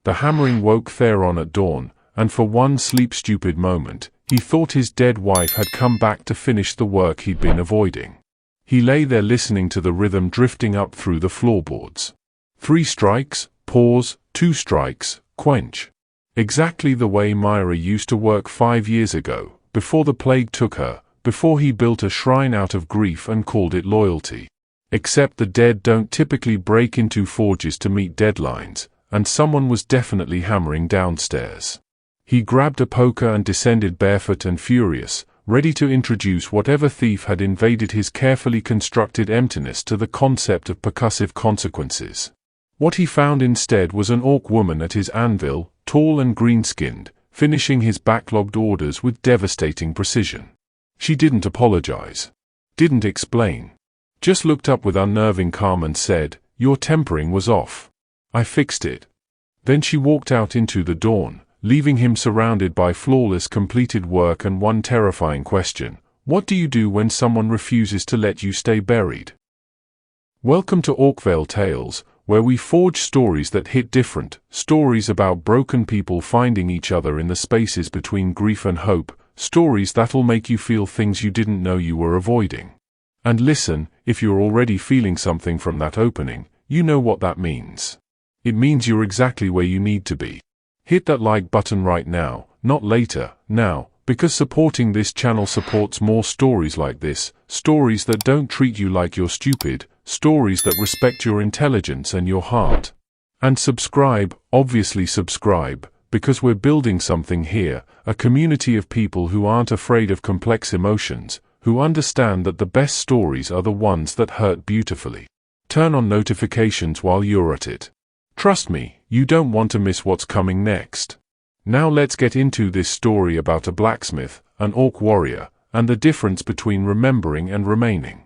The hammering woke Theron at dawn, and for one sleep-stupid moment, he thought his dead wife had come back to finish the work he'd been avoiding. He lay there listening to the rhythm drifting up through the floorboards. 3 strikes, pause, 2 strikes, quench. Exactly the way Mira used to work 5 years ago, before the plague took her, before he built a shrine out of grief and called it loyalty. Except the dead don't typically break into forges to meet deadlines, and someone was definitely hammering downstairs. He grabbed a poker and descended barefoot and furious, ready to introduce whatever thief had invaded his carefully constructed emptiness to the concept of percussive consequences. What he found instead was an Orc-Woman at his anvil, tall and green-skinned, finishing his backlogged orders with devastating precision. She didn't apologize. Didn't explain. Just looked up with unnerving calm and said, "Your tempering was off. I fixed it." Then she walked out into the dawn, leaving him surrounded by flawless completed work and one terrifying question: what do you do when someone refuses to let you stay buried? Welcome to Orcvale Tales, where we forge stories that hit different, stories about broken people finding each other in the spaces between grief and hope, stories that'll make you feel things you didn't know you were avoiding. And listen, if you're already feeling something from that opening, you know what that means. It means you're exactly where you need to be. Hit that like button right now, not later, now, because supporting this channel supports more stories like this, stories that don't treat you like you're stupid, stories that respect your intelligence and your heart. And subscribe, obviously subscribe, because we're building something here, a community of people who aren't afraid of complex emotions, who understand that the best stories are the ones that hurt beautifully. Turn on notifications while you're at it. Trust me, you don't want to miss what's coming next. Now let's get into this story about a blacksmith, an orc warrior, and the difference between remembering and remaining.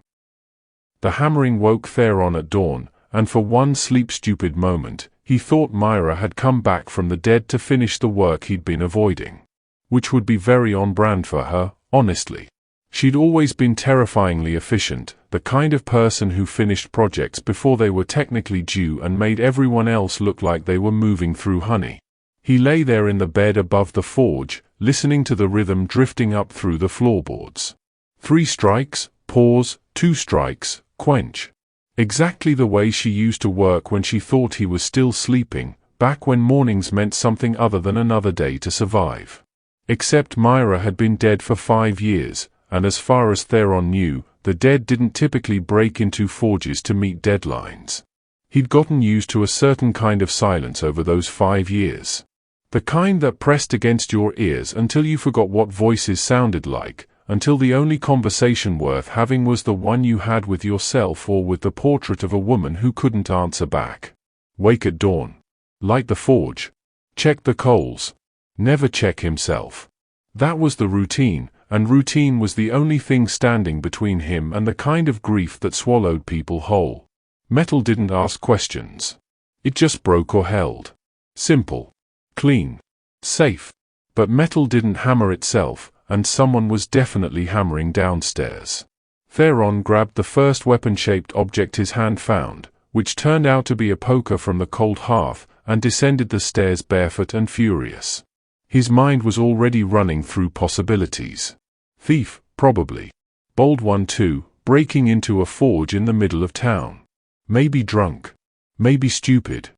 The hammering woke Theron at dawn, and for one sleep-stupid moment, he thought Mira had come back from the dead to finish the work he'd been avoiding. Which would be very on-brand for her, honestly. She'd always been terrifyingly efficient, the kind of person who finished projects before they were technically due and made everyone else look like they were moving through honey. He lay there in the bed above the forge, listening to the rhythm drifting up through the floorboards. 3 strikes, pause, 2 strikes, quench. Exactly the way she used to work when she thought he was still sleeping, back when mornings meant something other than another day to survive. Except Mira had been dead for 5 years, and as far as Theron knew, the dead didn't typically break into forges to meet deadlines. He'd gotten used to a certain kind of silence over those 5 years. The kind that pressed against your ears until you forgot what voices sounded like, until the only conversation worth having was the one you had with yourself or with the portrait of a woman who couldn't answer back. Wake at dawn. Light the forge. Check the coals. Never check himself. That was the routine, and routine was the only thing standing between him and the kind of grief that swallowed people whole. Metal didn't ask questions. It just broke or held. Simple. Clean. Safe. But metal didn't hammer itself, and someone was definitely hammering downstairs. Theron grabbed the first weapon-shaped object his hand found, which turned out to be a poker from the cold hearth, and descended the stairs barefoot and furious. His mind was already running through possibilities. Thief, probably. Bold one too, breaking into a forge in the middle of town. Maybe drunk. Maybe stupid.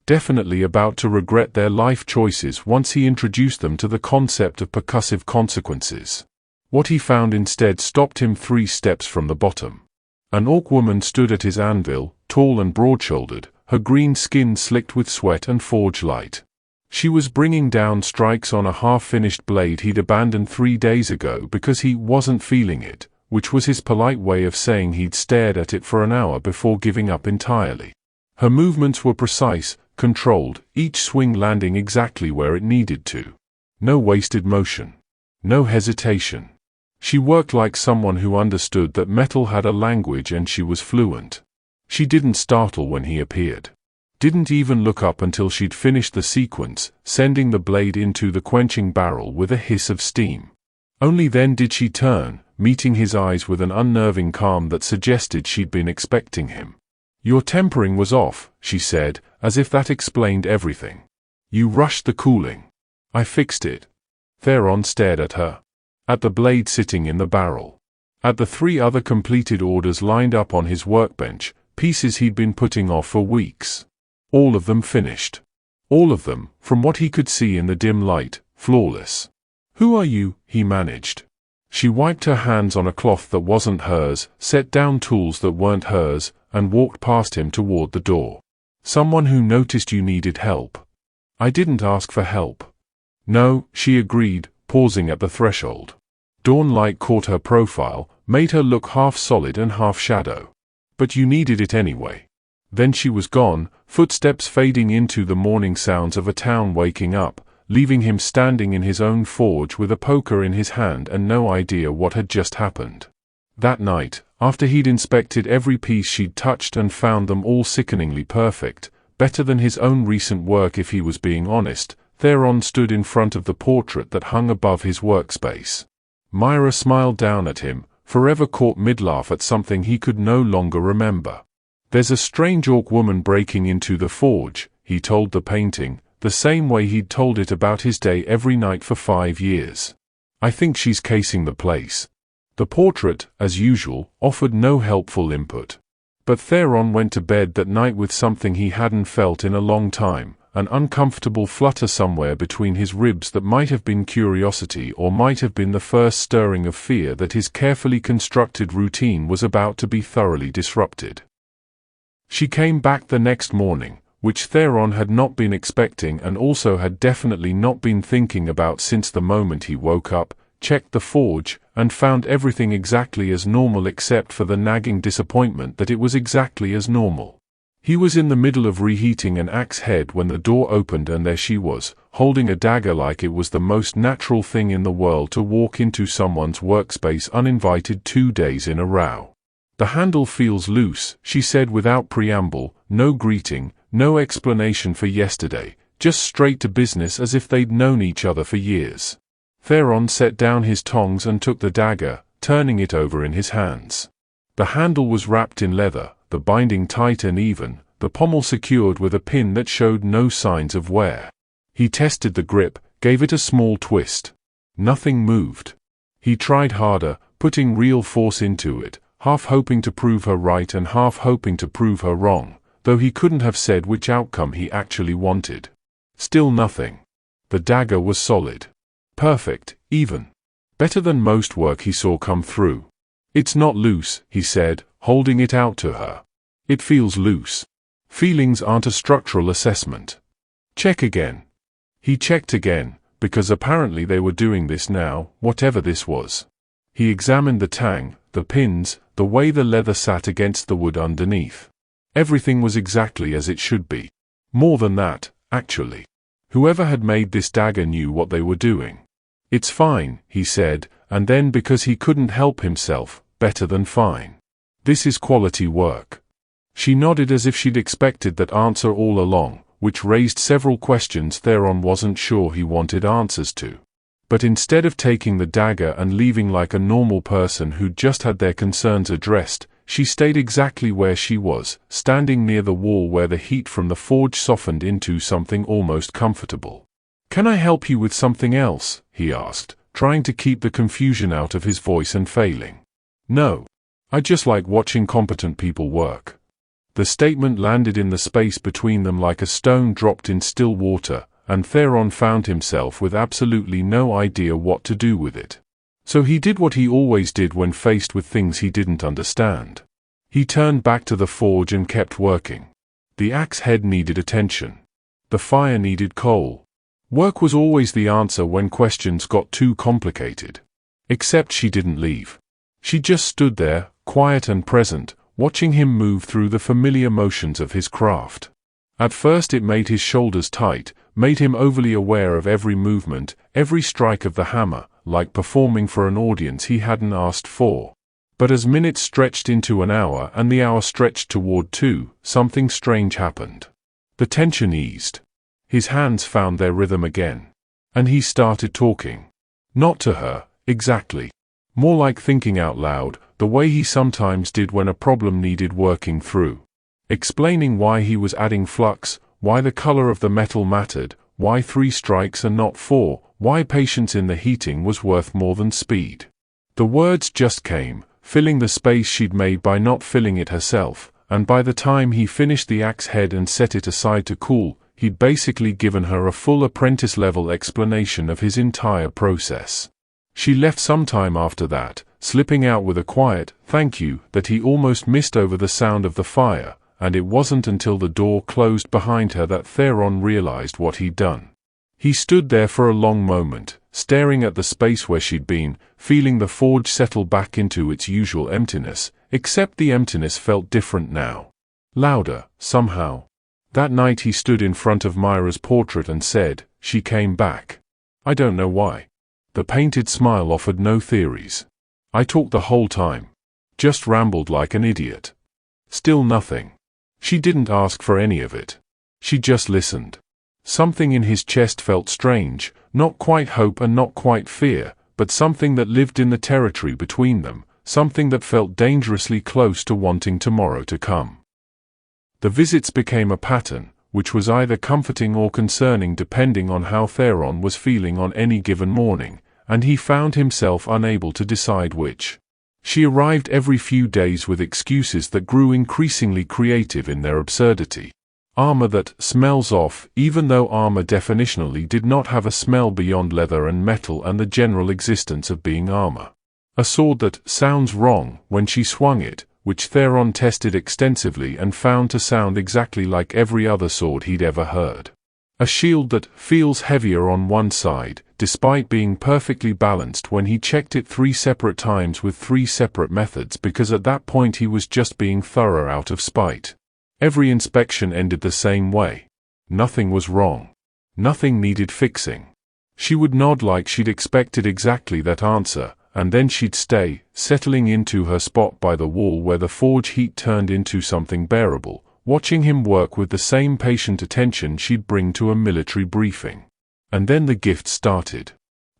Definitely about to regret their life choices once he introduced them to the concept of percussive consequences. What he found instead stopped him 3 steps from the bottom. An Orc-Woman stood at his anvil, tall and broad-shouldered, her green skin slicked with sweat and forge light. She was bringing down strikes on a half-finished blade he'd abandoned 3 days ago because he wasn't feeling it, which was his polite way of saying he'd stared at it for an hour before giving up entirely. Her movements were precise, controlled, each swing landing exactly where it needed to. No wasted motion. No hesitation. She worked like someone who understood that metal had a language and she was fluent. She didn't startle when he appeared. Didn't even look up until she'd finished the sequence, sending the blade into the quenching barrel with a hiss of steam. Only then did she turn, meeting his eyes with an unnerving calm that suggested she'd been expecting him. "Your tempering was off," she said, as if that explained everything. You rushed the cooling. I fixed it. Theron stared at her. At the blade sitting in the barrel. At the 3 other completed orders lined up on his workbench, pieces he'd been putting off for weeks. All of them finished. All of them, from what he could see in the dim light, flawless. Who are you? He managed. She wiped her hands on a cloth that wasn't hers, set down tools that weren't hers, and walked past him toward the door. Someone who noticed you needed help. I didn't ask for help. No, she agreed, pausing at the threshold. Dawn light caught her profile, made her look half solid and half shadow. But you needed it anyway. Then she was gone, footsteps fading into the morning sounds of a town waking up, leaving him standing in his own forge with a poker in his hand and no idea what had just happened. That night, after he'd inspected every piece she'd touched and found them all sickeningly perfect, better than his own recent work if he was being honest, Theron stood in front of the portrait that hung above his workspace. Mira smiled down at him, forever caught mid-laugh at something he could no longer remember. There's a strange orc woman breaking into the forge, he told the painting, the same way he'd told it about his day every night for 5 years. I think she's casing the place. The portrait, as usual, offered no helpful input. But Theron went to bed that night with something he hadn't felt in a long time, an uncomfortable flutter somewhere between his ribs that might have been curiosity or might have been the first stirring of fear that his carefully constructed routine was about to be thoroughly disrupted. She came back the next morning, which Theron had not been expecting and also had definitely not been thinking about since the moment he woke up, checked the forge, and found everything exactly as normal except for the nagging disappointment that it was exactly as normal. He was in the middle of reheating an axe head when the door opened and there she was, holding a dagger like it was the most natural thing in the world to walk into someone's workspace uninvited 2 days in a row. The handle feels loose, she said without preamble, no greeting, no explanation for yesterday, just straight to business as if they'd known each other for years. Theron set down his tongs and took the dagger, turning it over in his hands. The handle was wrapped in leather, the binding tight and even, the pommel secured with a pin that showed no signs of wear. He tested the grip, gave it a small twist. Nothing moved. He tried harder, putting real force into it, half hoping to prove her right and half hoping to prove her wrong, though he couldn't have said which outcome he actually wanted. Still nothing. The dagger was solid. Perfect, even. Better than most work he saw come through. It's not loose, he said, holding it out to her. It feels loose. Feelings aren't a structural assessment. Check again. He checked again, because apparently they were doing this now, whatever this was. He examined the tang, the pins, the way the leather sat against the wood underneath. Everything was exactly as it should be. More than that, actually. Whoever had made this dagger knew what they were doing. It's fine, he said, and then because he couldn't help himself, better than fine. This is quality work. She nodded as if she'd expected that answer all along, which raised several questions Theron wasn't sure he wanted answers to. But instead of taking the dagger and leaving like a normal person who'd just had their concerns addressed, she stayed exactly where she was, standing near the wall where the heat from the forge softened into something almost comfortable. "Can I help you with something else?" he asked, trying to keep the confusion out of his voice and failing. "No. I just like watching competent people work." The statement landed in the space between them like a stone dropped in still water, and Theron found himself with absolutely no idea what to do with it. So he did what he always did when faced with things he didn't understand. He turned back to the forge and kept working. The axe head needed attention. The fire needed coal. Work was always the answer when questions got too complicated. Except she didn't leave. She just stood there, quiet and present, watching him move through the familiar motions of his craft. At first it made his shoulders tight, made him overly aware of every movement, every strike of the hammer, like performing for an audience he hadn't asked for. But as minutes stretched into an hour and the hour stretched toward 2, something strange happened. The tension eased. His hands found their rhythm again. And he started talking. Not to her, exactly. More like thinking out loud, the way he sometimes did when a problem needed working through. Explaining why he was adding flux, why the color of the metal mattered, Why 3 strikes and not 4? Why patience in the heating was worth more than speed? The words just came, filling the space she'd made by not filling it herself, and by the time he finished the axe head and set it aside to cool, he'd basically given her a full apprentice-level explanation of his entire process. She left some time after that, slipping out with a quiet, "Thank you," that he almost missed over the sound of the fire, and it wasn't until the door closed behind her that Theron realized what he'd done. He stood there for a long moment, staring at the space where she'd been, feeling the forge settle back into its usual emptiness, except the emptiness felt different now. Louder, somehow. That night he stood in front of Mira's portrait and said, "She came back. I don't know why." The painted smile offered no theories. "I talked the whole time. Just rambled like an idiot." Still nothing. She didn't ask for any of it. She just listened. Something in his chest felt strange, not quite hope and not quite fear, but something that lived in the territory between them, something that felt dangerously close to wanting tomorrow to come. The visits became a pattern, which was either comforting or concerning depending on how Theron was feeling on any given morning, and he found himself unable to decide which. She arrived every few days with excuses that grew increasingly creative in their absurdity. Armor that smells off, even though armor definitionally did not have a smell beyond leather and metal and the general existence of being armor. A sword that sounds wrong when she swung it, which Theron tested extensively and found to sound exactly like every other sword he'd ever heard. A shield that feels heavier on one side, despite being perfectly balanced when he checked it 3 separate times with 3 separate methods because at that point he was just being thorough out of spite. Every inspection ended the same way. Nothing was wrong. Nothing needed fixing. She would nod like she'd expected exactly that answer, and then she'd stay, settling into her spot by the wall where the forge heat turned into something bearable, watching him work with the same patient attention she'd bring to a military briefing. And then the gift started.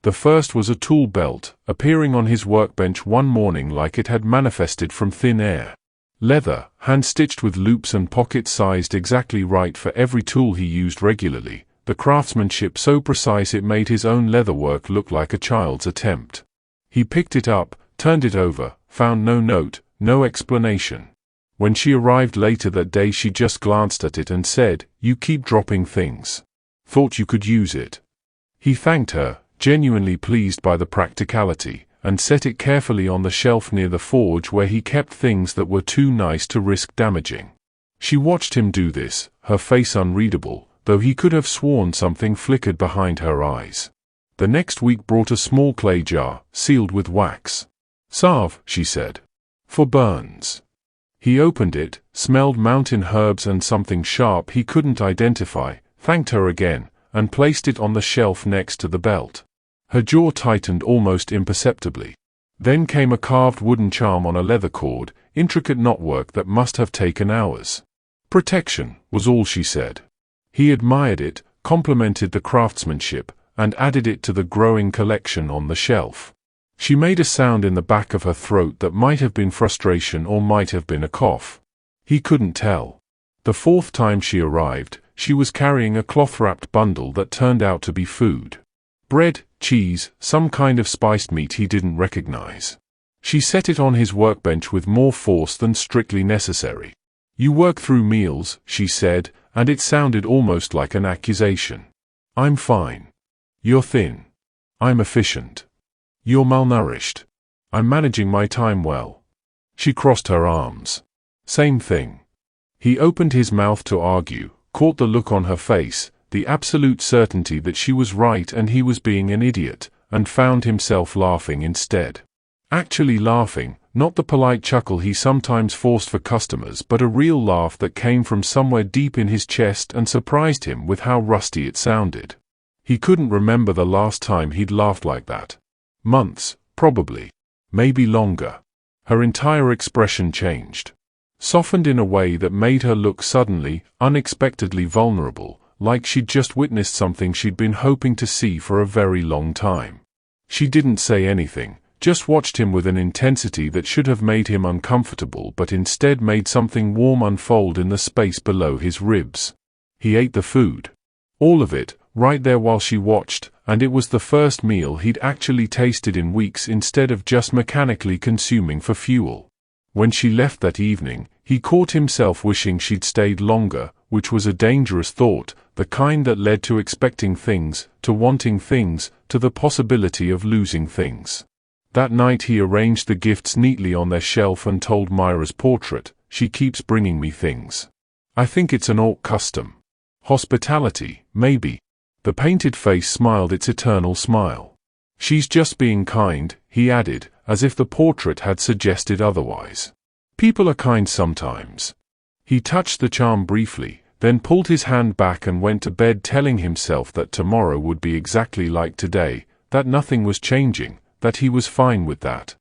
The first was a tool belt, appearing on his workbench one morning like it had manifested from thin air. Leather, hand-stitched with loops and pockets sized exactly right for every tool he used regularly, the craftsmanship so precise it made his own leatherwork look like a child's attempt. He picked it up, turned it over, found no note, no explanation. When she arrived later that day she just glanced at it and said, "You keep dropping things. Thought you could use it." He thanked her, genuinely pleased by the practicality, and set it carefully on the shelf near the forge where he kept things that were too nice to risk damaging. She watched him do this, her face unreadable, though he could have sworn something flickered behind her eyes. The next week brought a small clay jar, sealed with wax. "Salve," she said. "For burns." He opened it, smelled mountain herbs and something sharp he couldn't identify, thanked her again, and placed it on the shelf next to the belt. Her jaw tightened almost imperceptibly. Then came a carved wooden charm on a leather cord, intricate knotwork that must have taken hours. "Protection," was all she said. He admired it, complimented the craftsmanship, and added it to the growing collection on the shelf. She made a sound in the back of her throat that might have been frustration or might have been a cough. He couldn't tell. The 4th time she arrived, she was carrying a cloth-wrapped bundle that turned out to be food. Bread, cheese, some kind of spiced meat he didn't recognize. She set it on his workbench with more force than strictly necessary. "You work through meals," she said, and it sounded almost like an accusation. "I'm fine. You're thin. I'm efficient. You're malnourished. I'm managing my time well." She crossed her arms. "Same thing." He opened his mouth to argue, caught the look on her face, the absolute certainty that she was right and he was being an idiot, and found himself laughing instead. Actually laughing, not the polite chuckle he sometimes forced for customers, but a real laugh that came from somewhere deep in his chest and surprised him with how rusty it sounded. He couldn't remember the last time he'd laughed like that. Months, probably. Maybe longer. Her entire expression changed. Softened in a way that made her look suddenly, unexpectedly vulnerable, like she'd just witnessed something she'd been hoping to see for a very long time. She didn't say anything, just watched him with an intensity that should have made him uncomfortable but instead made something warm unfold in the space below his ribs. He ate the food. All of it, right there while she watched, and it was the first meal he'd actually tasted in weeks instead of just mechanically consuming for fuel. When she left that evening, he caught himself wishing she'd stayed longer, which was a dangerous thought, the kind that led to expecting things, to wanting things, to the possibility of losing things. That night he arranged the gifts neatly on their shelf and told Mira's portrait, "She keeps bringing me things. I think it's an Orc custom. Hospitality, maybe." The painted face smiled its eternal smile. "She's just being kind," he added, as if the portrait had suggested otherwise. "People are kind sometimes." He touched the charm briefly, then pulled his hand back and went to bed, telling himself that tomorrow would be exactly like today, that nothing was changing, that he was fine with that.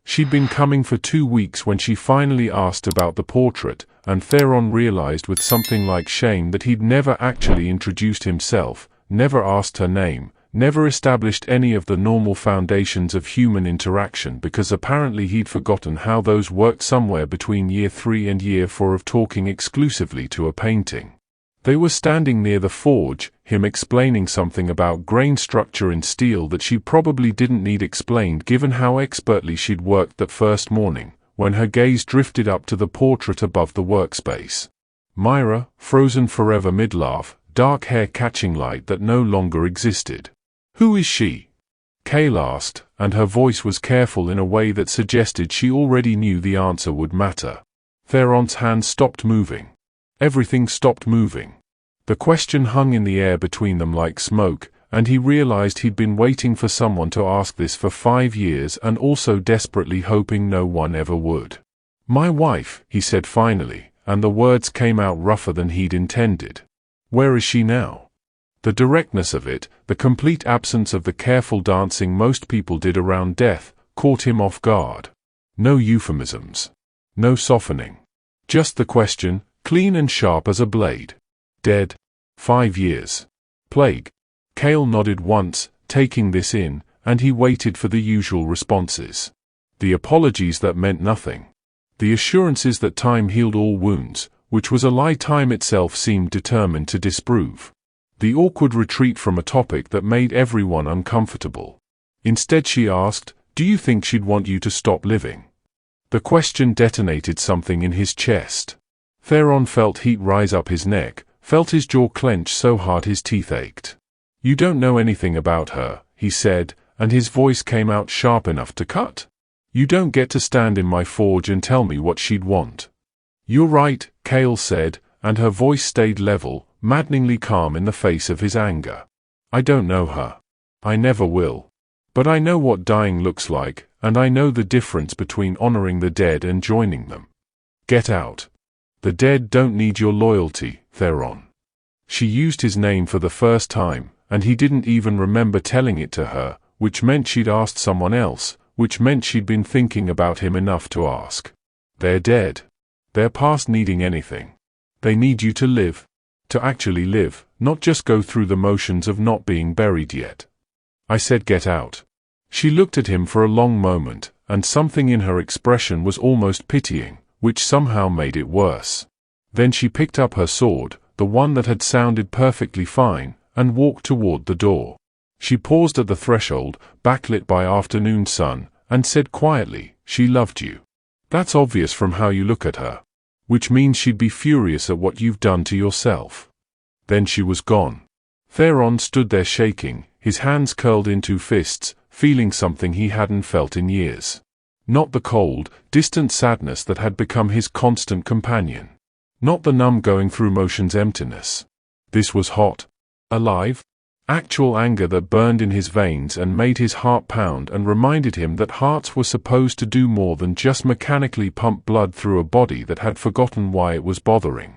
She'd been coming for 2 weeks when she finally asked about the portrait, and Theron realized with something like shame that he'd never actually introduced himself, never asked her name, never established any of the normal foundations of human interaction, because apparently he'd forgotten how those worked somewhere between year 3 and year 4 of talking exclusively to a painting. They were standing near the forge, him explaining something about grain structure in steel that she probably didn't need explained given how expertly she'd worked that first morning, when her gaze drifted up to the portrait above the workspace. Mira, frozen forever mid-laugh, dark hair catching light that no longer existed. "Who is she?" Cale asked, and her voice was careful in a way that suggested she already knew the answer would matter. Theron's hand stopped moving. Everything stopped moving. The question hung in the air between them like smoke, and he realized he'd been waiting for someone to ask this for 5 years and also desperately hoping no one ever would. "My wife," he said finally, and the words came out rougher than he'd intended. "Where is she now?" The directness of it, the complete absence of the careful dancing most people did around death, caught him off guard. No euphemisms. No softening. Just the question, clean and sharp as a blade. "Dead. 5 years. Plague." Cale nodded once, taking this in, and he waited for the usual responses. The apologies that meant nothing. The assurances that time healed all wounds, which was a lie time itself seemed determined to disprove. The awkward retreat from a topic that made everyone uncomfortable. Instead she asked, "Do you think she'd want you to stop living?" The question detonated something in his chest. Theron felt heat rise up his neck, felt his jaw clench so hard his teeth ached. "You don't know anything about her," he said, and his voice came out sharp enough to cut. "You don't get to stand in my forge and tell me what she'd want." "You're right," Cale said, and her voice stayed level, maddeningly calm in the face of his anger. "I don't know her. I never will. But I know what dying looks like, and I know the difference between honoring the dead and joining them. Get out. The dead don't need your loyalty, Theron." She used his name for the first time, and he didn't even remember telling it to her, which meant she'd asked someone else, which meant she'd been thinking about him enough to ask. "They're dead. They're past needing anything. They need you to live. To actually live, not just go through the motions of not being buried yet." I said get out. She looked at him for a long moment, and something in her expression was almost pitying, which somehow made it worse. Then she picked up her sword, the one that had sounded perfectly fine, and walked toward the door. She paused at the threshold, backlit by afternoon sun, and said quietly, "She loved you. That's obvious from how you look at her. Which means she'd be furious at what you've done to yourself." Then she was gone. Theron stood there shaking, his hands curled into fists, feeling something he hadn't felt in years. Not the cold, distant sadness that had become his constant companion. Not the numb going through motions emptiness. This was hot. Alive. Actual anger that burned in his veins and made his heart pound and reminded him that hearts were supposed to do more than just mechanically pump blood through a body that had forgotten why it was bothering.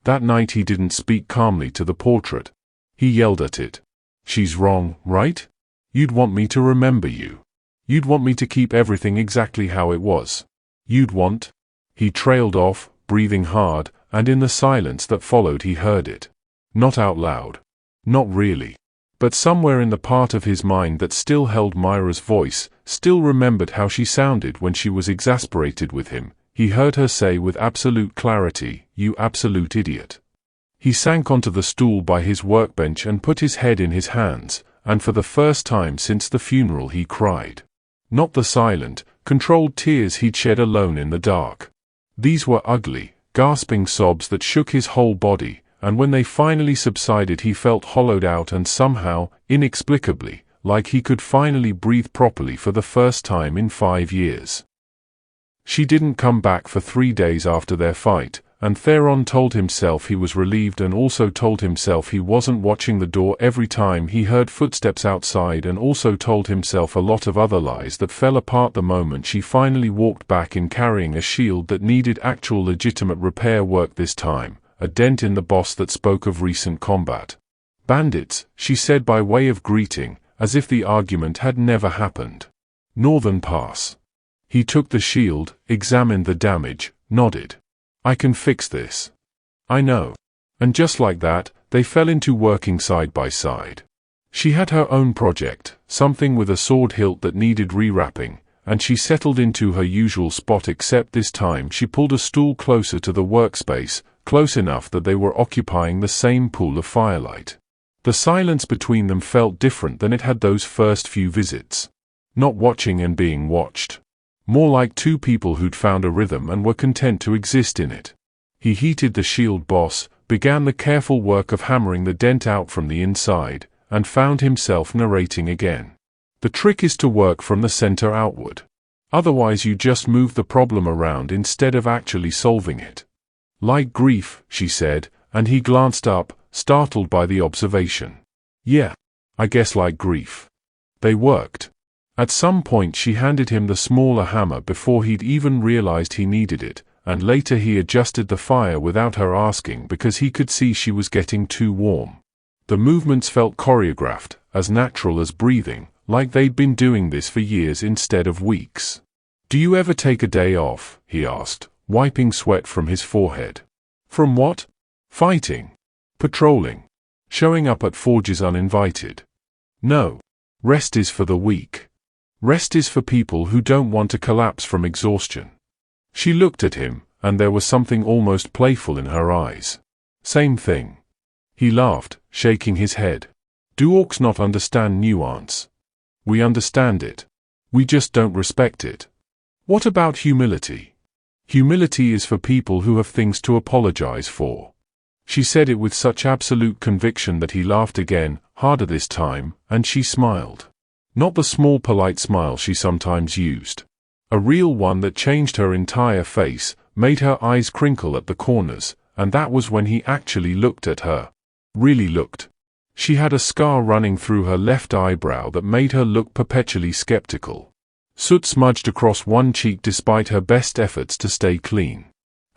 That night he didn't speak calmly to the portrait. He yelled at it. "She's wrong, right? You'd want me to remember you. You'd want me to keep everything exactly how it was. You'd want—" He trailed off, breathing hard, and in the silence that followed he heard it. Not out loud. Not really. But somewhere in the part of his mind that still held Mira's voice, still remembered how she sounded when she was exasperated with him, he heard her say with absolute clarity, "You absolute idiot." He sank onto the stool by his workbench and put his head in his hands, and for the first time since the funeral he cried. Not the silent, controlled tears he'd shed alone in the dark. These were ugly, gasping sobs that shook his whole body, and when they finally subsided he felt hollowed out and somehow, inexplicably, like he could finally breathe properly for the first time in 5 years. She didn't come back for 3 days after their fight, and Theron told himself he was relieved and also told himself he wasn't watching the door every time he heard footsteps outside, and also told himself a lot of other lies that fell apart the moment she finally walked back in carrying a shield that needed actual legitimate repair work this time, a dent in the boss that spoke of recent combat. "Bandits," she said by way of greeting, as if the argument had never happened. "Northern Pass." He took the shield, examined the damage, nodded. "I can fix this." "I know." And just like that, they fell into working side by side. She had her own project, something with a sword hilt that needed rewrapping, and she settled into her usual spot, except this time she pulled a stool closer to the workspace, close enough that they were occupying the same pool of firelight. The silence between them felt different than it had those first few visits. Not watching and being watched. More like two people who'd found a rhythm and were content to exist in it. He heated the shield boss, began the careful work of hammering the dent out from the inside, and found himself narrating again. "The trick is to work from the center outward. Otherwise you just move the problem around instead of actually solving it." "Like grief," she said, and he glanced up, startled by the observation. "Yeah, I guess like grief." They worked. At some point she handed him the smaller hammer before he'd even realized he needed it, and later he adjusted the fire without her asking because he could see she was getting too warm. The movements felt choreographed, as natural as breathing, like they'd been doing this for years instead of weeks. "Do you ever take a day off?" he asked, wiping sweat from his forehead. "From what?" "Fighting. Patrolling. Showing up at forges uninvited." "No. Rest is for the weak. Rest is for people who don't want to collapse from exhaustion." She looked at him, and there was something almost playful in her eyes. "Same thing." He laughed, shaking his head. "Do orcs not understand nuance? We understand it. We just don't respect it." "What about humility?" "Humility is for people who have things to apologize for." She said it with such absolute conviction that he laughed again, harder this time, and she smiled. Not the small polite smile she sometimes used. A real one that changed her entire face, made her eyes crinkle at the corners, and that was when he actually looked at her. Really looked. She had a scar running through her left eyebrow that made her look perpetually skeptical. Soot smudged across one cheek despite her best efforts to stay clean.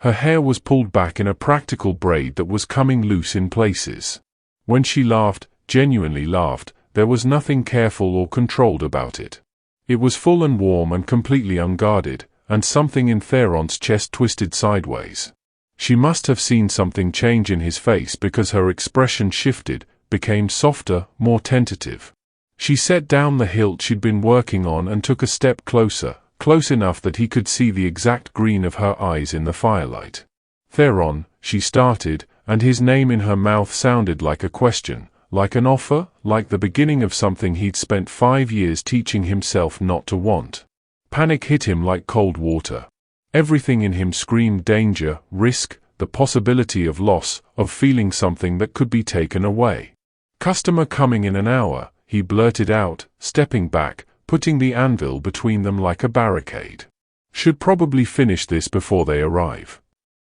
Her hair was pulled back in a practical braid that was coming loose in places. When she laughed, genuinely laughed, there was nothing careful or controlled about it. It was full and warm and completely unguarded, and something in Theron's chest twisted sideways. She must have seen something change in his face because her expression shifted, became softer, more tentative. She set down the hilt she'd been working on and took a step closer, close enough that he could see the exact green of her eyes in the firelight. "Theron," she started, and his name in her mouth sounded like a question. Like an offer, like the beginning of something he'd spent 5 years teaching himself not to want. Panic hit him like cold water. Everything in him screamed danger, risk, the possibility of loss, of feeling something that could be taken away. "Customer coming in an hour," he blurted out, stepping back, putting the anvil between them like a barricade. "Should probably finish this before they arrive."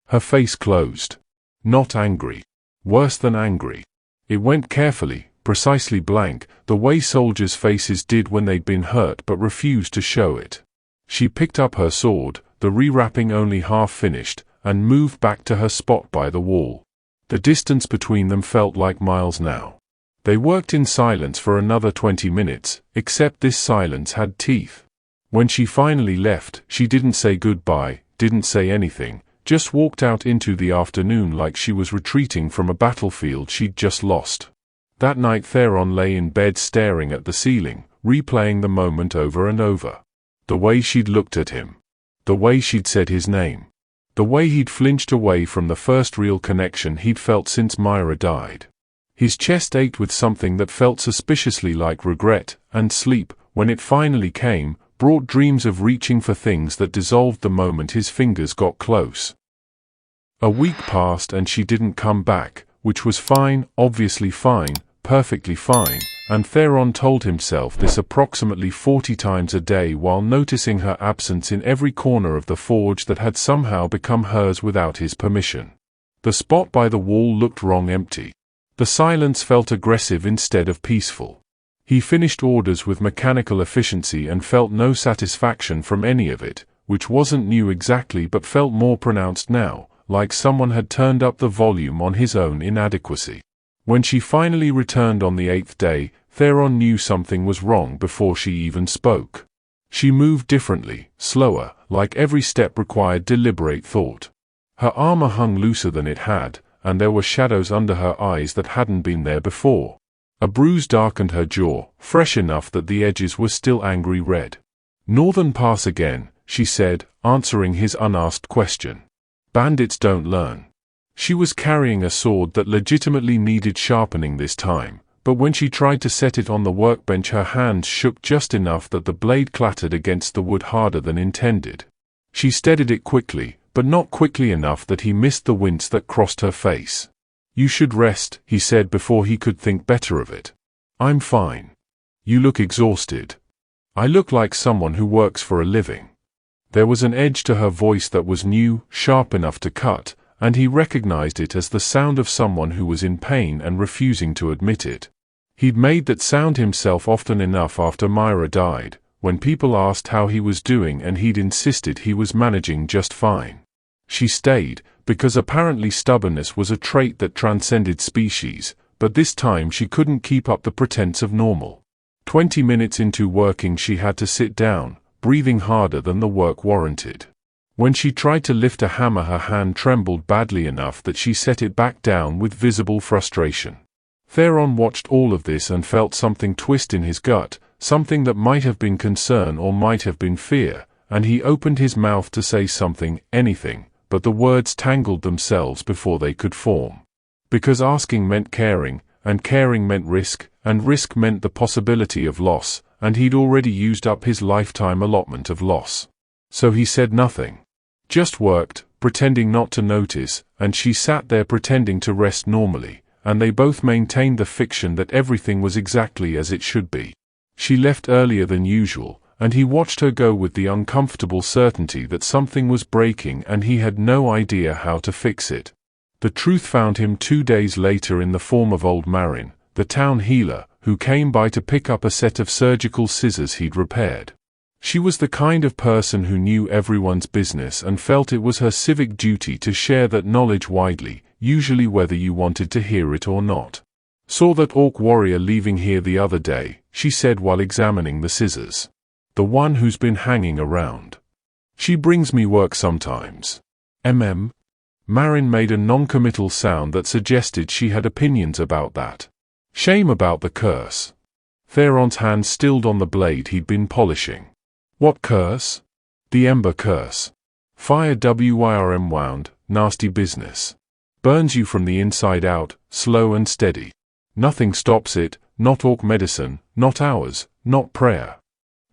Her face closed. Not angry. Worse than angry. It went carefully, precisely blank, the way soldiers' faces did when they'd been hurt but refused to show it. She picked up her sword, the rewrapping only half finished, and moved back to her spot by the wall. The distance between them felt like miles now. They worked in silence for another 20 minutes, except this silence had teeth. When she finally left, she didn't say goodbye, didn't say anything, just walked out into the afternoon like she was retreating from a battlefield she'd just lost. That night Theron lay in bed staring at the ceiling, replaying the moment over and over. The way she'd looked at him. The way she'd said his name. The way he'd flinched away from the first real connection he'd felt since Mira died. His chest ached with something that felt suspiciously like regret, and sleep, when it finally came, brought dreams of reaching for things that dissolved the moment his fingers got close. A week passed and she didn't come back, which was fine, obviously fine, perfectly fine, and Theron told himself this approximately 40 times a day while noticing her absence in every corner of the forge that had somehow become hers without his permission. The spot by the wall looked wrong, empty. The silence felt aggressive instead of peaceful. He finished orders with mechanical efficiency and felt no satisfaction from any of it, which wasn't new exactly but felt more pronounced now, like someone had turned up the volume on his own inadequacy. When she finally returned on the 8th day, Theron knew something was wrong before she even spoke. She moved differently, slower, like every step required deliberate thought. Her armor hung looser than it had, and there were shadows under her eyes that hadn't been there before. A bruise darkened her jaw, fresh enough that the edges were still angry red. "Northern Pass again," she said, answering his unasked question. "Bandits don't learn." She was carrying a sword that legitimately needed sharpening this time, but when she tried to set it on the workbench her hands shook just enough that the blade clattered against the wood harder than intended. She steadied it quickly, but not quickly enough that he missed the wince that crossed her face. "You should rest," he said before he could think better of it. "I'm fine. You look exhausted." "I look like someone who works for a living." There was an edge to her voice that was new, sharp enough to cut, and he recognized it as the sound of someone who was in pain and refusing to admit it. He'd made that sound himself often enough after Mira died, when people asked how he was doing and he'd insisted he was managing just fine. She stayed, because apparently stubbornness was a trait that transcended species, but this time she couldn't keep up the pretense of normal. 20 minutes into working she had to sit down, breathing harder than the work warranted. When she tried to lift a hammer her hand trembled badly enough that she set it back down with visible frustration. Theron watched all of this and felt something twist in his gut, something that might have been concern or might have been fear, and he opened his mouth to say something, anything, but the words tangled themselves before they could form. Because asking meant caring, and caring meant risk, and risk meant the possibility of loss, and he'd already used up his lifetime allotment of loss. So he said nothing. Just worked, pretending not to notice, and she sat there pretending to rest normally, and they both maintained the fiction that everything was exactly as it should be. She left earlier than usual, and he watched her go with the uncomfortable certainty that something was breaking and he had no idea how to fix it. The truth found him 2 days later in the form of old Marin, the town healer, who came by to pick up a set of surgical scissors he'd repaired. She was the kind of person who knew everyone's business and felt it was her civic duty to share that knowledge widely, usually whether you wanted to hear it or not. "Saw that orc warrior leaving here the other day," she said while examining the scissors. "The one who's been hanging around. She brings me work sometimes." Marin made a non-committal sound that suggested she had opinions about that. "Shame about the curse." Theron's hand stilled on the blade he'd been polishing. "What curse?" "The Ember Curse. Fire wyrm wound, nasty business. Burns you from the inside out, slow and steady. Nothing stops it, not orc medicine, not ours, not prayer."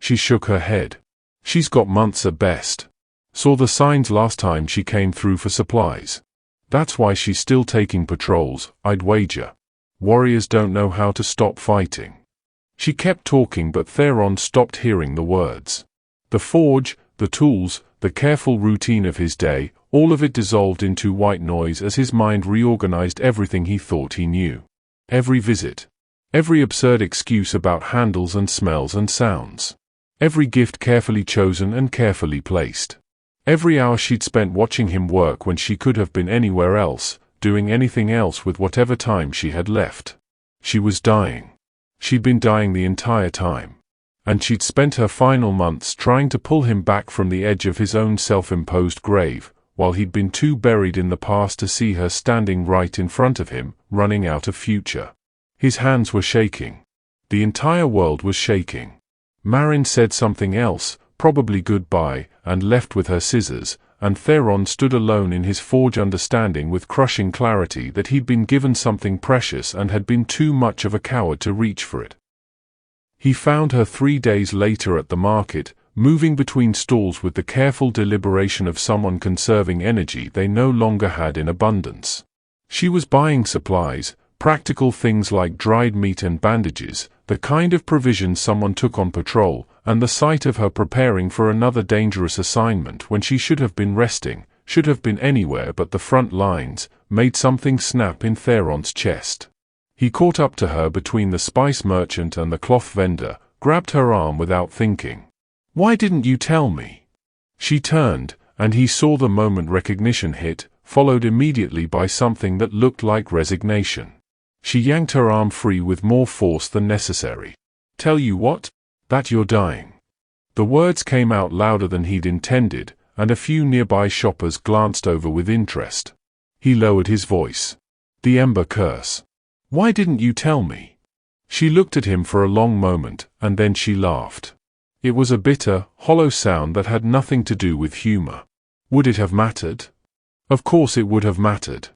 She shook her head. "She's got months at best. Saw the signs last time she came through for supplies. That's why she's still taking patrols, I'd wager. Warriors don't know how to stop fighting." She kept talking but Theron stopped hearing the words. The forge, the tools, the careful routine of his day, all of it dissolved into white noise as his mind reorganized everything he thought he knew. Every visit. Every absurd excuse about handles and smells and sounds. Every gift carefully chosen and carefully placed. Every hour she'd spent watching him work when she could have been anywhere else, doing anything else with whatever time she had left. She was dying. She'd been dying the entire time. And she'd spent her final months trying to pull him back from the edge of his own self-imposed grave, while he'd been too buried in the past to see her standing right in front of him, running out of future. His hands were shaking. The entire world was shaking. Marin said something else, probably goodbye, and left with her scissors, and Theron stood alone in his forge, understanding with crushing clarity that he'd been given something precious and had been too much of a coward to reach for it. He found her 3 days later at the market, moving between stalls with the careful deliberation of someone conserving energy they no longer had in abundance. She was buying supplies, practical things like dried meat and bandages, the kind of provisions someone took on patrol, and the sight of her preparing for another dangerous assignment when she should have been resting, should have been anywhere but the front lines, made something snap in Theron's chest. He caught up to her between the spice merchant and the cloth vendor, grabbed her arm without thinking. "Why didn't you tell me?" She turned, and he saw the moment recognition hit, followed immediately by something that looked like resignation. She yanked her arm free with more force than necessary. "Tell you what? That you're dying." The words came out louder than he'd intended, and a few nearby shoppers glanced over with interest. He lowered his voice. "The Ember Curse. Why didn't you tell me?" She looked at him for a long moment, and then she laughed. It was a bitter, hollow sound that had nothing to do with humor. Would it have mattered? Of course it would have mattered.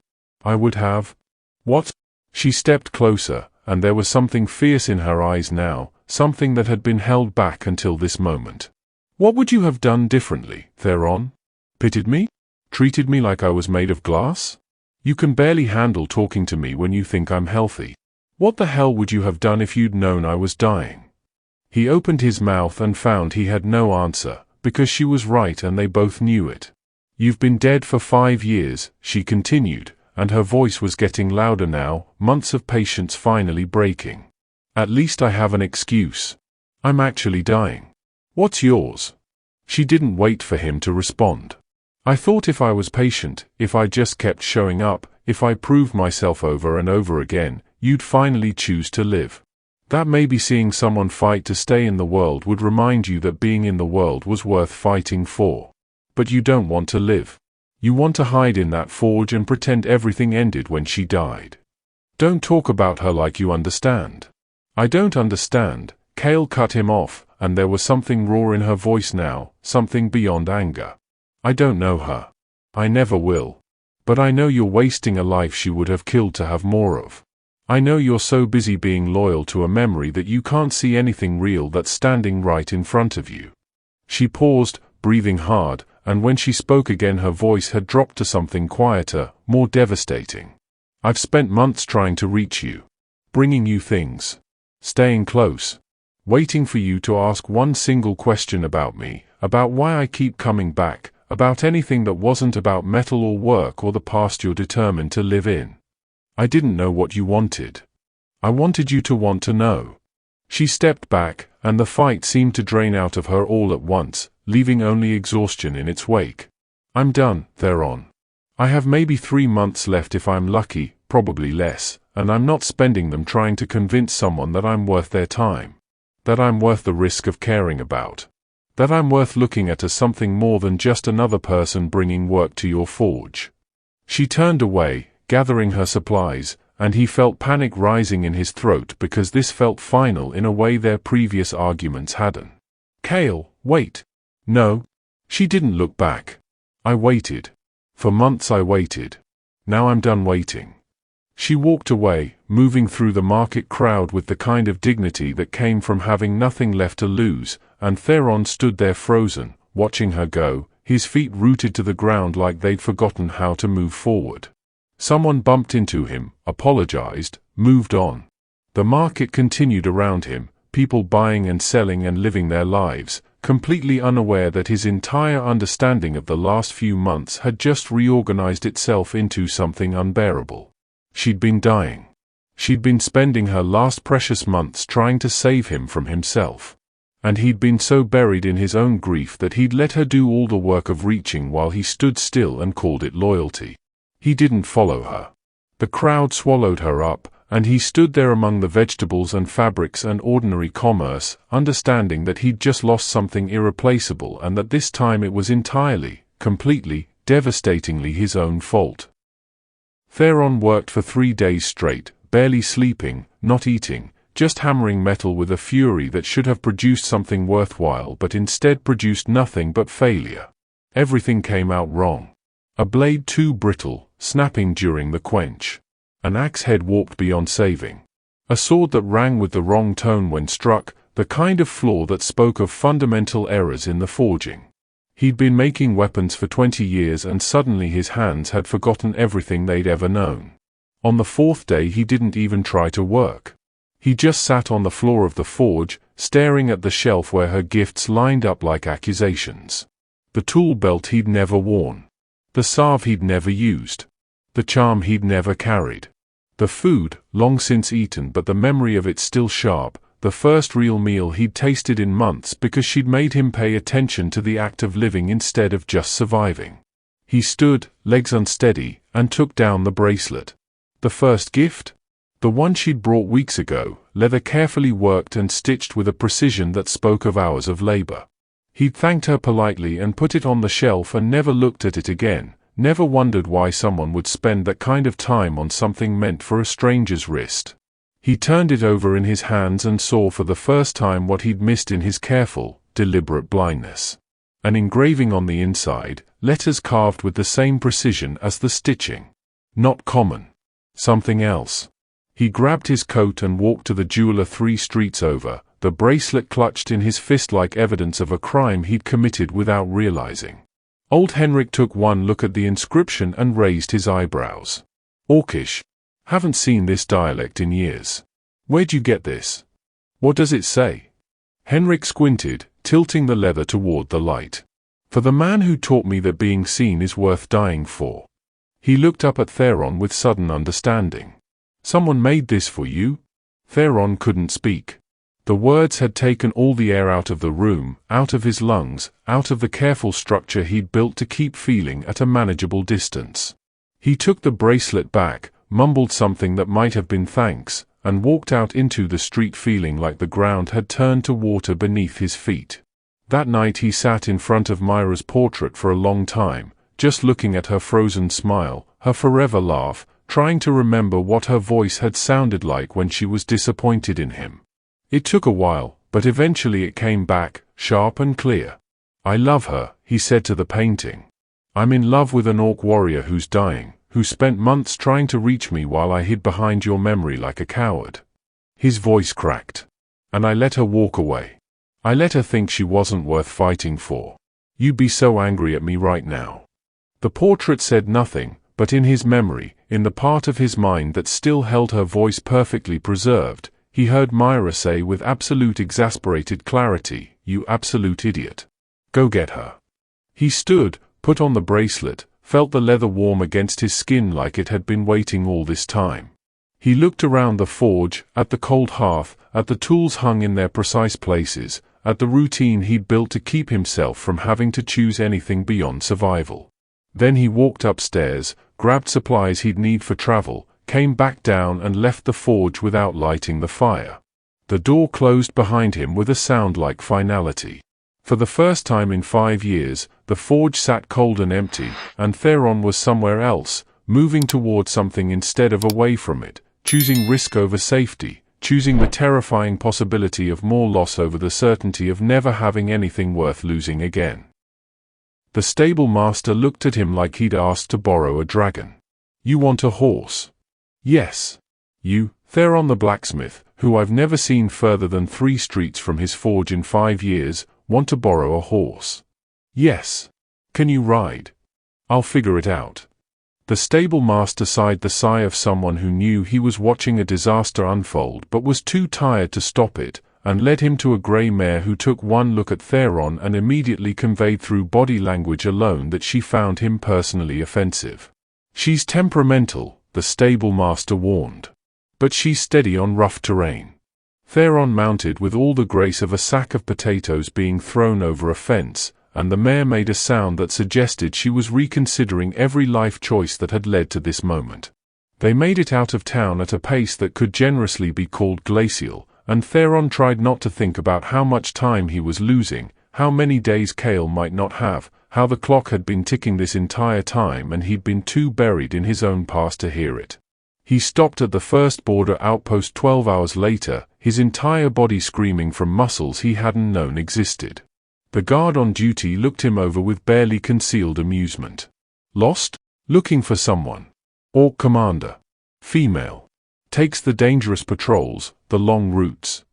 I would have. What? She stepped closer, and there was something fierce in her eyes now, something that had been held back until this moment. "What would you have done differently, Theron? Pitied me? Treated me like I was made of glass? You can barely handle talking to me when you think I'm healthy. What the hell would you have done if you'd known I was dying?" He opened his mouth and found he had no answer, because she was right and they both knew it. "You've been dead for 5 years, she continued, and her voice was getting louder now, months of patience finally breaking. "At least I have an excuse. I'm actually dying. What's yours?" She didn't wait for him to respond. "I thought if I was patient, if I just kept showing up, if I proved myself over and over again, you'd finally choose to live. That maybe seeing someone fight to stay in the world would remind you that being in the world was worth fighting for. But you don't want to live. You want to hide in that forge and pretend everything ended when she died. Don't talk about her like you understand." "I don't understand," Cale cut him off, and there was something raw in her voice now, something beyond anger. "I don't know her. I never will. But I know you're wasting a life she would have killed to have more of. I know you're so busy being loyal to a memory that you can't see anything real that's standing right in front of you." She paused, breathing hard, and when she spoke again her voice had dropped to something quieter, more devastating. "I've spent months trying to reach you. Bringing you things. Staying close. Waiting for you to ask one single question about me, about why I keep coming back, about anything that wasn't about metal or work or the past you're determined to live in. I didn't know what you wanted. I wanted you to want to know." She stepped back, and the fight seemed to drain out of her all at once, leaving only exhaustion in its wake. "I'm done, Theron. I have maybe 3 months left if I'm lucky, probably less, and I'm not spending them trying to convince someone that I'm worth their time. That I'm worth the risk of caring about. That I'm worth looking at as something more than just another person bringing work to your forge." She turned away, gathering her supplies, and he felt panic rising in his throat because this felt final in a way their previous arguments hadn't. "Cale, wait." "No." She didn't look back. "I waited. For months I waited. Now I'm done waiting." She walked away, moving through the market crowd with the kind of dignity that came from having nothing left to lose, and Theron stood there frozen, watching her go, his feet rooted to the ground like they'd forgotten how to move forward. Someone bumped into him, apologized, moved on. The market continued around him, people buying and selling and living their lives, completely unaware that his entire understanding of the last few months had just reorganized itself into something unbearable. She'd been dying. She'd been spending her last precious months trying to save him from himself. And he'd been so buried in his own grief that he'd let her do all the work of reaching while he stood still and called it loyalty. He didn't follow her. The crowd swallowed her up, and he stood there among the vegetables and fabrics and ordinary commerce, understanding that he'd just lost something irreplaceable and that this time it was entirely, completely, devastatingly his own fault. Theron worked for 3 days straight, barely sleeping, not eating, just hammering metal with a fury that should have produced something worthwhile but instead produced nothing but failure. Everything came out wrong. A blade too brittle, snapping during the quench. An axe head warped beyond saving. A sword that rang with the wrong tone when struck, the kind of flaw that spoke of fundamental errors in the forging. He'd been making weapons for 20 years and suddenly his hands had forgotten everything they'd ever known. On the fourth day he didn't even try to work. He just sat on the floor of the forge, staring at the shelf where her gifts lined up like accusations. The tool belt he'd never worn. The salve he'd never used. The charm he'd never carried. The food, long since eaten but the memory of it still sharp, the first real meal he'd tasted in months because she'd made him pay attention to the act of living instead of just surviving. He stood, legs unsteady, and took down the bracelet. The first gift? The one she'd brought weeks ago, leather carefully worked and stitched with a precision that spoke of hours of labor. He'd thanked her politely and put it on the shelf and never looked at it again, never wondered why someone would spend that kind of time on something meant for a stranger's wrist. He turned it over in his hands and saw for the first time what he'd missed in his careful, deliberate blindness. An engraving on the inside, letters carved with the same precision as the stitching. Not common. Something else. He grabbed his coat and walked to the jeweler 3 streets over, the bracelet clutched in his fist like evidence of a crime he'd committed without realizing. Old Henrik took one look at the inscription and raised his eyebrows. Orcish. Haven't seen this dialect in years. Where'd you get this? What does it say? Henrik squinted, tilting the leather toward the light. For the man who taught me that being seen is worth dying for. He looked up at Theron with sudden understanding. Someone made this for you? Theron couldn't speak. The words had taken all the air out of the room, out of his lungs, out of the careful structure he'd built to keep feeling at a manageable distance. He took the bracelet back, mumbled something that might have been thanks, and walked out into the street feeling like the ground had turned to water beneath his feet. That night he sat in front of Mira's portrait for a long time, just looking at her frozen smile, her forever laugh, trying to remember what her voice had sounded like when she was disappointed in him. It took a while, but eventually it came back, sharp and clear. I love her, he said to the painting. I'm in love with an orc warrior who's dying, who spent months trying to reach me while I hid behind your memory like a coward. His voice cracked. And I let her walk away. I let her think she wasn't worth fighting for. You'd be so angry at me right now. The portrait said nothing, but in his memory, in the part of his mind that still held her voice perfectly preserved, he heard Mira say with absolute exasperated clarity, "You absolute idiot. Go get her." He stood, put on the bracelet, felt the leather warm against his skin like it had been waiting all this time. He looked around the forge, at the cold hearth, at the tools hung in their precise places, at the routine he'd built to keep himself from having to choose anything beyond survival. Then he walked upstairs, grabbed supplies he'd need for travel, came back down and left the forge without lighting the fire. The door closed behind him with a sound like finality. For the first time in 5 years, the forge sat cold and empty, and Theron was somewhere else, moving toward something instead of away from it, choosing risk over safety, choosing the terrifying possibility of more loss over the certainty of never having anything worth losing again. The stable master looked at him like he'd asked to borrow a dragon. You want a horse? Yes. You, Theron the blacksmith, who I've never seen further than 3 streets from his forge in 5 years, want to borrow a horse? Yes. Can you ride? I'll figure it out. The stable master sighed the sigh of someone who knew he was watching a disaster unfold but was too tired to stop it, and led him to a grey mare who took one look at Theron and immediately conveyed through body language alone that she found him personally offensive. She's temperamental, the stable master warned. But she's steady on rough terrain. Theron mounted with all the grace of a sack of potatoes being thrown over a fence, and the mare made a sound that suggested she was reconsidering every life choice that had led to this moment. They made it out of town at a pace that could generously be called glacial, and Theron tried not to think about how much time he was losing, how many days Kale might not have, how the clock had been ticking this entire time and he'd been too buried in his own past to hear it. He stopped at the first border outpost 12 hours later, his entire body screaming from muscles he hadn't known existed. The guard on duty looked him over with barely concealed amusement. Lost? Looking for someone. Orc commander. Female. Takes the dangerous patrols, the long routes.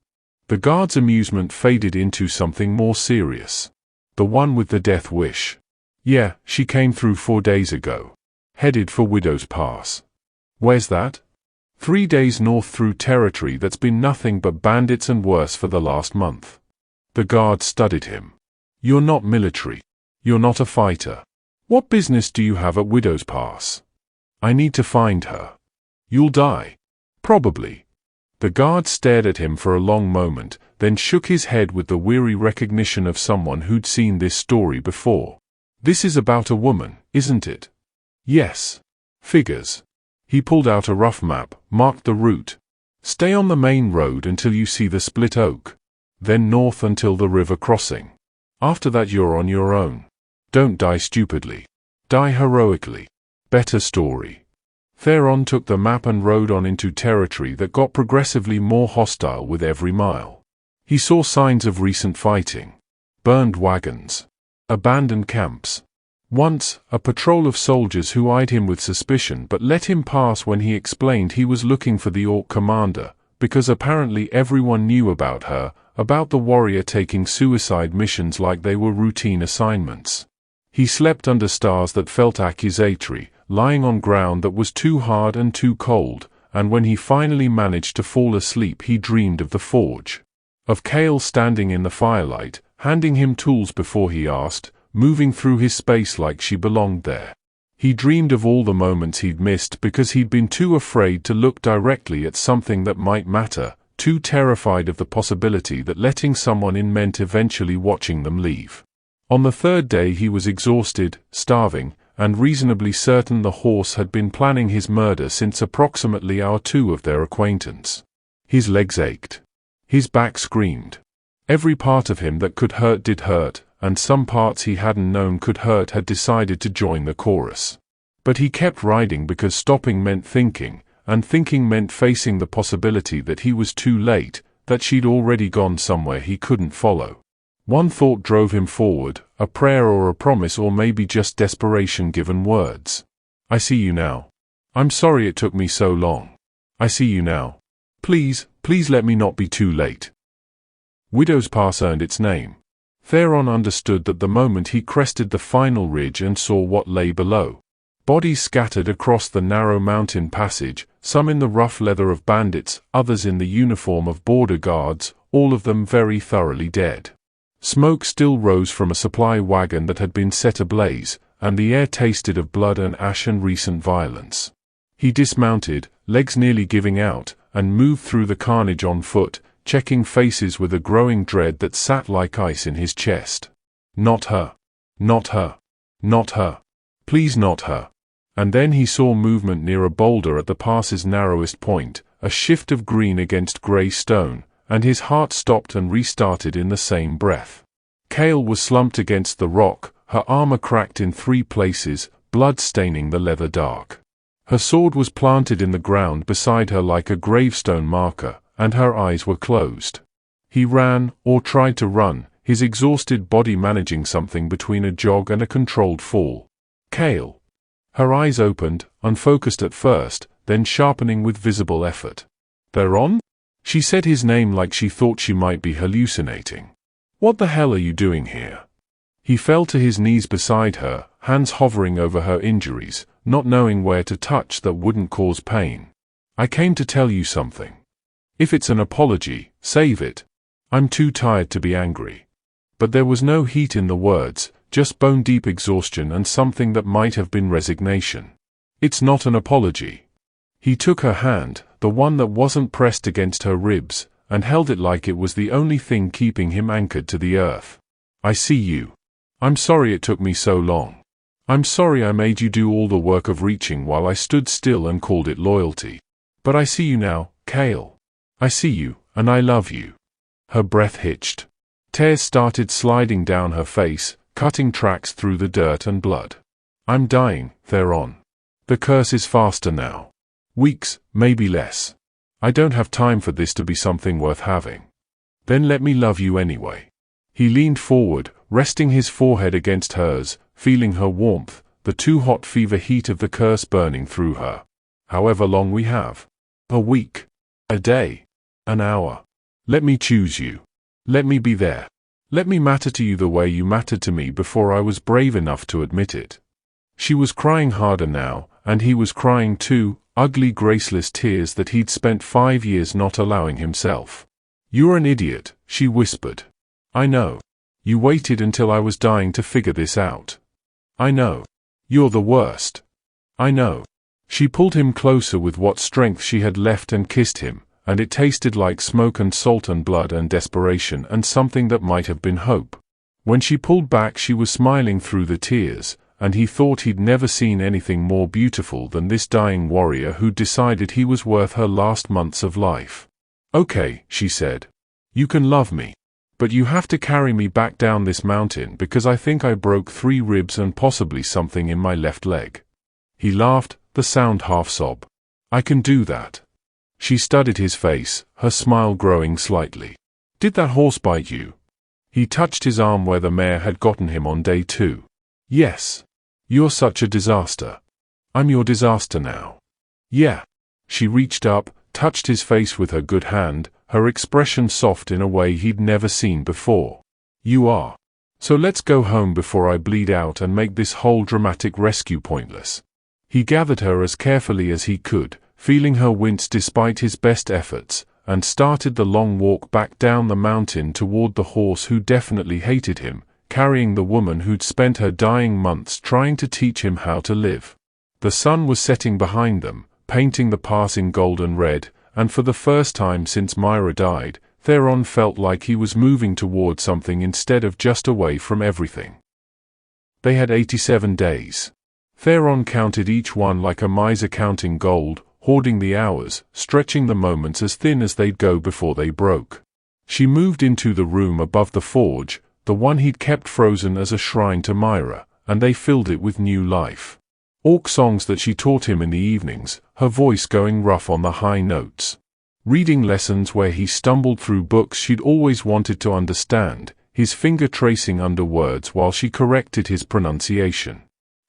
The guard's amusement faded into something more serious. The one with the death wish. Yeah, she came through 4 days ago. Headed for Widow's Pass. Where's that? 3 days north through territory that's been nothing but bandits and worse for the last month. The guard studied him. You're not military. You're not a fighter. What business do you have at Widow's Pass? I need to find her. You'll die. Probably. The guard stared at him for a long moment, then shook his head with the weary recognition of someone who'd seen this story before. This is about a woman, isn't it? Yes. Figures. He pulled out a rough map, marked the route. Stay on the main road until you see the split oak. Then north until the river crossing. After that you're on your own. Don't die stupidly. Die heroically. Better story. Theron took the map and rode on into territory that got progressively more hostile with every mile. He saw signs of recent fighting. Burned wagons. Abandoned camps. Once, a patrol of soldiers who eyed him with suspicion but let him pass when he explained he was looking for the Orc commander, because apparently everyone knew about her, about the warrior taking suicide missions like they were routine assignments. He slept under stars that felt accusatory, lying on ground that was too hard and too cold, and when he finally managed to fall asleep he dreamed of the forge. Of Kale standing in the firelight, handing him tools before he asked, moving through his space like she belonged there. He dreamed of all the moments he'd missed because he'd been too afraid to look directly at something that might matter, too terrified of the possibility that letting someone in meant eventually watching them leave. On the third day he was exhausted, starving, and reasonably certain the horse had been planning his murder since approximately hour 2 of their acquaintance. His legs ached. His back screamed. Every part of him that could hurt did hurt, and some parts he hadn't known could hurt had decided to join the chorus. But he kept riding because stopping meant thinking, and thinking meant facing the possibility that he was too late, that she'd already gone somewhere he couldn't follow. One thought drove him forward, a prayer or a promise or maybe just desperation given words. I see you now. I'm sorry it took me so long. I see you now. Please, please let me not be too late. Widow's Pass earned its name. Theron understood that the moment he crested the final ridge and saw what lay below. Bodies scattered across the narrow mountain passage, some in the rough leather of bandits, others in the uniform of border guards, all of them very thoroughly dead. Smoke still rose from a supply wagon that had been set ablaze, and the air tasted of blood and ash and recent violence. He dismounted, legs nearly giving out, and moved through the carnage on foot, checking faces with a growing dread that sat like ice in his chest. Not her. Not her. Not her. Please not her. And then he saw movement near a boulder at the pass's narrowest point, a shift of green against grey stone, and his heart stopped and restarted in the same breath. Kale was slumped against the rock, her armor cracked in 3 places, blood staining the leather dark. Her sword was planted in the ground beside her like a gravestone marker, and her eyes were closed. He ran, or tried to run, his exhausted body managing something between a jog and a controlled fall. Kale. Her eyes opened, unfocused at first, then sharpening with visible effort. Theron? She said his name like she thought she might be hallucinating. What the hell are you doing here? He fell to his knees beside her, hands hovering over her injuries, not knowing where to touch that wouldn't cause pain. I came to tell you something. If it's an apology, save it. I'm too tired to be angry. But there was no heat in the words, just bone-deep exhaustion and something that might have been resignation. It's not an apology. He took her hand, the one that wasn't pressed against her ribs, and held it like it was the only thing keeping him anchored to the earth. I see you. I'm sorry it took me so long. I'm sorry I made you do all the work of reaching while I stood still and called it loyalty. But I see you now, Kale. I see you, and I love you. Her breath hitched. Tears started sliding down her face, cutting tracks through the dirt and blood. I'm dying, Theron. The curse is faster now. Weeks, maybe less. I don't have time for this to be something worth having. Then let me love you anyway. He leaned forward, resting his forehead against hers, feeling her warmth, the too hot fever heat of the curse burning through her. However long we have. A week. A day. An hour. Let me choose you. Let me be there. Let me matter to you the way you mattered to me before I was brave enough to admit it. She was crying harder now, and he was crying too, ugly graceless tears that he'd spent 5 years not allowing himself. "You're an idiot," she whispered. "I know. You waited until I was dying to figure this out. I know. You're the worst. I know." She pulled him closer with what strength she had left and kissed him, and it tasted like smoke and salt and blood and desperation and something that might have been hope. When she pulled back she was smiling through the tears, and he thought he'd never seen anything more beautiful than this dying warrior who'd decided he was worth her last months of life. "Okay," she said. "You can love me. But you have to carry me back down this mountain because I think I broke 3 ribs and possibly something in my left leg." He laughed, the sound half-sob. "I can do that." She studied his face, her smile growing slightly. "Did that horse bite you?" He touched his arm where the mare had gotten him on day 2. "Yes. You're such a disaster. I'm your disaster now." "Yeah." She reached up, touched his face with her good hand, her expression soft in a way he'd never seen before. "You are. So let's go home before I bleed out and make this whole dramatic rescue pointless." He gathered her as carefully as he could, feeling her wince despite his best efforts, and started the long walk back down the mountain toward the horse who definitely hated him, carrying the woman who'd spent her dying months trying to teach him how to live. The sun was setting behind them, painting the pass in golden red, and for the first time since Mira died, Theron felt like he was moving toward something instead of just away from everything. They had 87 days. Theron counted each one like a miser counting gold, hoarding the hours, stretching the moments as thin as they'd go before they broke. She moved into the room above the forge, the one he'd kept frozen as a shrine to Mira, and they filled it with new life. Orc songs that she taught him in the evenings, her voice going rough on the high notes. Reading lessons where he stumbled through books she'd always wanted to understand, his finger tracing under words while she corrected his pronunciation.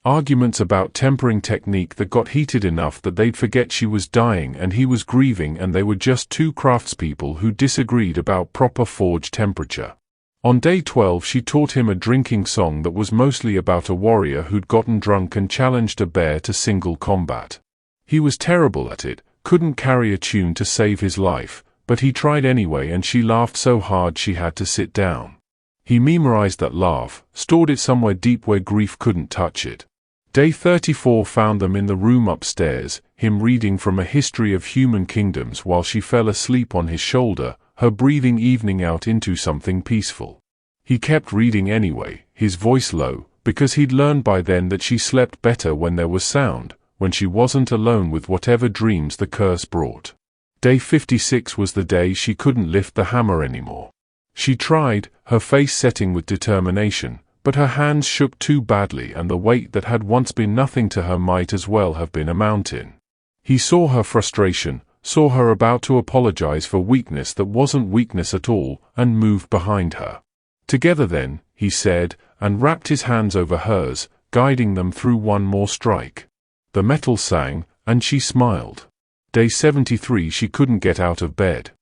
Arguments about tempering technique that got heated enough that they'd forget she was dying and he was grieving and they were just 2 craftspeople who disagreed about proper forge temperature. On day 12 she taught him a drinking song that was mostly about a warrior who'd gotten drunk and challenged a bear to single combat. He was terrible at it, couldn't carry a tune to save his life, but he tried anyway and she laughed so hard she had to sit down. He memorized that laugh, stored it somewhere deep where grief couldn't touch it. Day 34 found them in the room upstairs, him reading from a history of human kingdoms while she fell asleep on his shoulder, her breathing evening out into something peaceful. He kept reading anyway, his voice low, because he'd learned by then that she slept better when there was sound, when she wasn't alone with whatever dreams the curse brought. Day 56 was the day she couldn't lift the hammer anymore. She tried, her face setting with determination, but her hands shook too badly and the weight that had once been nothing to her might as well have been a mountain. He saw her frustration, saw her about to apologize for weakness that wasn't weakness at all, and moved behind her. "Together then," he said, and wrapped his hands over hers, guiding them through one more strike. The metal sang, and she smiled. Day 73 she couldn't get out of bed.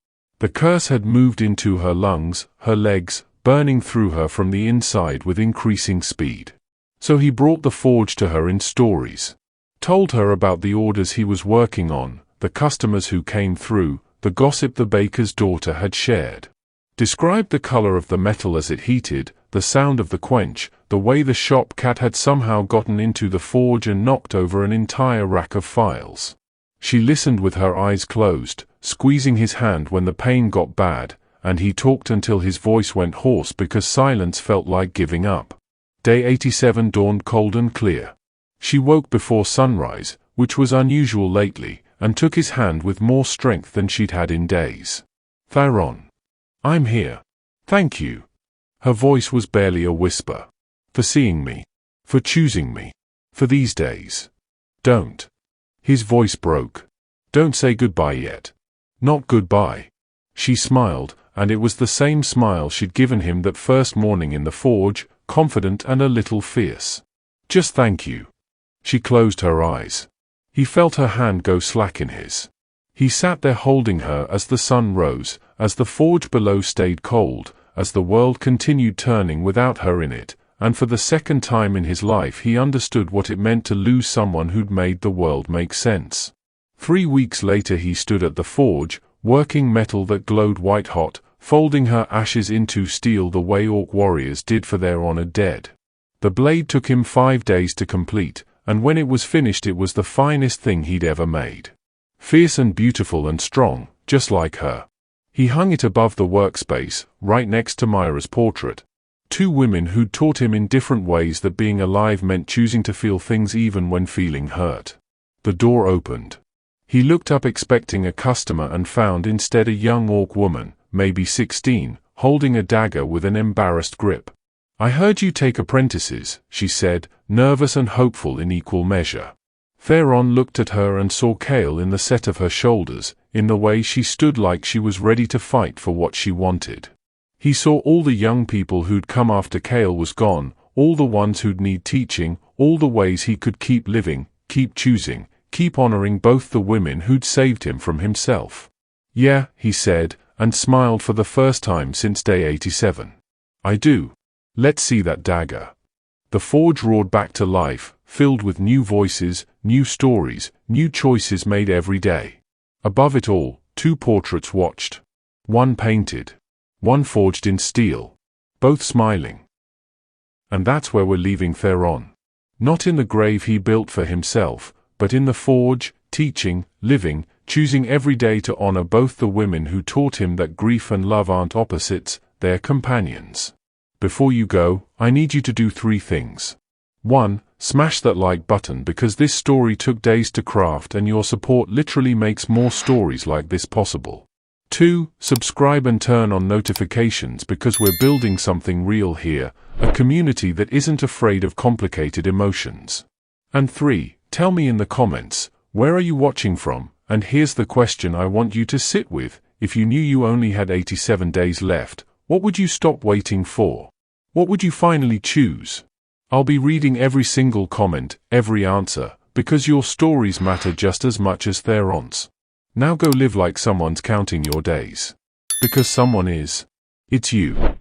The curse had moved into her lungs, her legs, burning through her from the inside with increasing speed. So he brought the forge to her in stories. Told her about the orders he was working on, the customers who came through, the gossip the baker's daughter had shared. Described the color of the metal as it heated, the sound of the quench, the way the shop cat had somehow gotten into the forge and knocked over an entire rack of files. She listened with her eyes closed, squeezing his hand when the pain got bad, and he talked until his voice went hoarse because silence felt like giving up. Day 87 dawned cold and clear. She woke before sunrise, which was unusual lately, and took his hand with more strength than she'd had in days. "Theron. I'm here. Thank you." Her voice was barely a whisper. "For seeing me. For choosing me. For these days. Don't." His voice broke. "Don't say goodbye yet. Not goodbye." She smiled, and it was the same smile she'd given him that first morning in the forge, confident and a little fierce. "Just thank you." She closed her eyes. He felt her hand go slack in his. He sat there holding her as the sun rose, as the forge below stayed cold, as the world continued turning without her in it, and for the second time in his life he understood what it meant to lose someone who'd made the world make sense. 3 weeks later he stood at the forge, working metal that glowed white-hot, folding her ashes into steel the way Orc warriors did for their honored dead. The blade took him 5 days to complete, and when it was finished it was the finest thing he'd ever made. Fierce and beautiful and strong, just like her. He hung it above the workspace, right next to Mira's portrait. 2 women who'd taught him in different ways that being alive meant choosing to feel things even when feeling hurt. The door opened. He looked up expecting a customer and found instead a young Orc woman, maybe 16, holding a dagger with an embarrassed grip. "I heard you take apprentices," she said, nervous and hopeful in equal measure. Theron looked at her and saw Kale in the set of her shoulders, in the way she stood like she was ready to fight for what she wanted. He saw all the young people who'd come after Kale was gone, all the ones who'd need teaching, all the ways he could keep living, keep choosing, keep honoring both the women who'd saved him from himself. "Yeah," he said, and smiled for the first time since day 87. "I do. Let's see that dagger." The forge roared back to life, filled with new voices, new stories, new choices made every day. Above it all, 2 portraits watched. One painted. One forged in steel. Both smiling. And that's where we're leaving Theron. Not in the grave he built for himself, but in the forge, teaching, living, choosing every day to honor both the women who taught him that grief and love aren't opposites, they're companions. Before you go, I need you to do 3 things. 1. Smash that like button because this story took days to craft and your support literally makes more stories like this possible. 2. Subscribe and turn on notifications because we're building something real here, a community that isn't afraid of complicated emotions. And 3. Tell me in the comments, where are you watching from? And here's the question I want you to sit with: if you knew you only had 87 days left, what would you stop waiting for? What would you finally choose? I'll be reading every single comment, every answer, because your stories matter just as much as Theron's. Now go live like someone's counting your days. Because someone is. It's you.